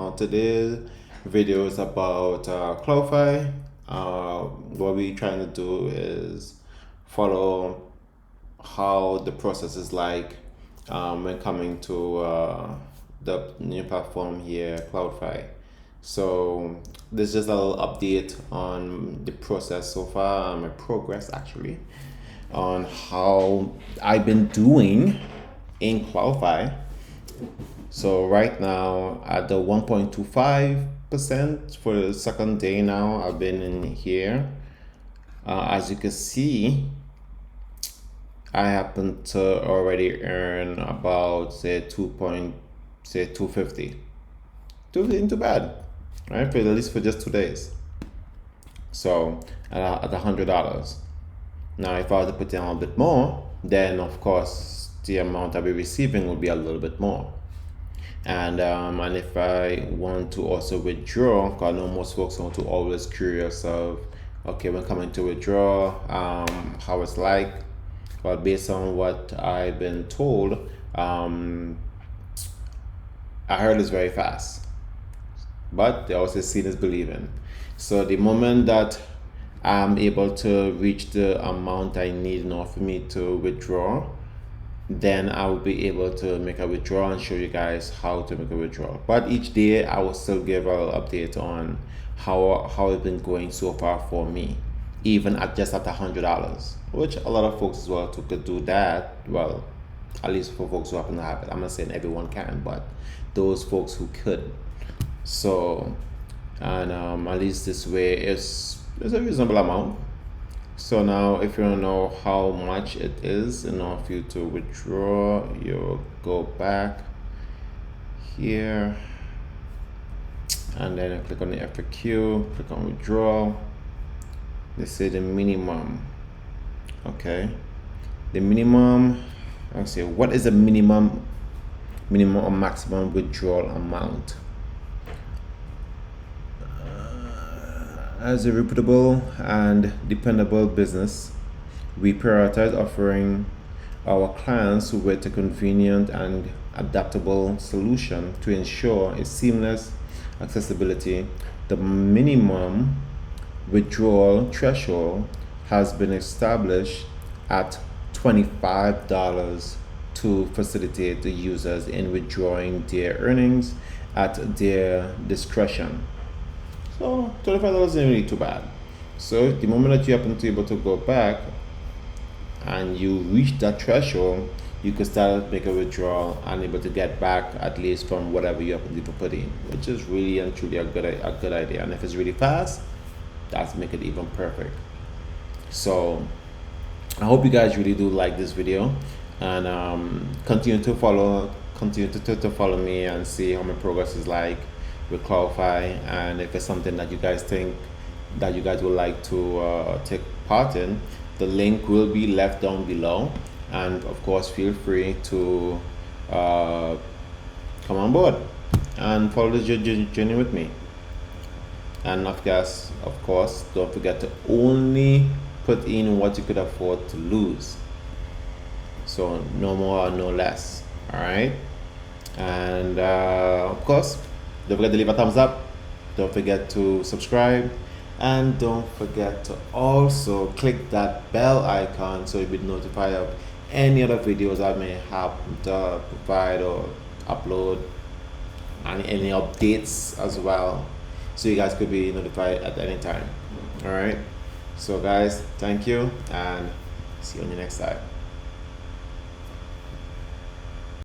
channel. Today's video is about Cloudfi. What we're trying to do is follow how the process is like when coming to the new platform here, Cloudfi. So this is just a little update on the process so far, my progress actually, on how I've been doing in Cloudfi. So right now at the 1.25% for the second day now, I've been in here. As you can see, I happen to already earn about say 250. Too bad, right? For at least for just 2 days. So at $100. Now, if I were to put in a little bit more, then of course the amount I'll be receiving will be a little bit more. And if I want to also withdraw, because I know most folks want to always curious of, okay, when coming to withdraw, how it's like. Well, based on what I've been told, I heard it's very fast. But they also seen is believing. So the moment that I'm able to reach the amount I need in order for me to withdraw, then I will be able to make a withdrawal and show you guys how to make a withdrawal. But each day I will still give an update on how it's been going so far for me, even at just at $100, which a lot of folks as well could do that. Well, at least for folks who happen to have it. I'm not saying everyone can, but those folks who could. So, and at least this way it's a reasonable amount. So now if you don't know how much it is in order for you to withdraw, you go back here and then click on the FAQ, click on withdrawal. They say the minimum. Okay, the minimum, let's see, what is the minimum or maximum withdrawal amount? As a reputable and dependable business, we prioritize offering our clients with a convenient and adaptable solution to ensure a seamless accessibility. The minimum withdrawal threshold has been established at $25 to facilitate the users in withdrawing their earnings at their discretion. So $25 isn't really too bad. So the moment that you happen to be able to go back and you reach that threshold, you can start make a withdrawal and able to get back at least from whatever you happen to put in, which is really and truly a good idea. And if it's really fast, that's make it even perfect. So I hope you guys really do like this video, and continue to follow me and see how my progress is like with Cloudfi, and if it's something that you guys think that you guys would like to take part in, the link will be left down below, and of course feel free to come on board and follow this journey with me. And of course don't forget to only put in what you could afford to lose, so no more, no less. All right, and of course don't forget to leave a thumbs up, don't forget to subscribe, and don't forget to also click that bell icon so you'll be notified of any other videos I may have to provide or upload, and any updates as well, so you guys could be notified at any time. All right, so guys, thank you and see you on the next time.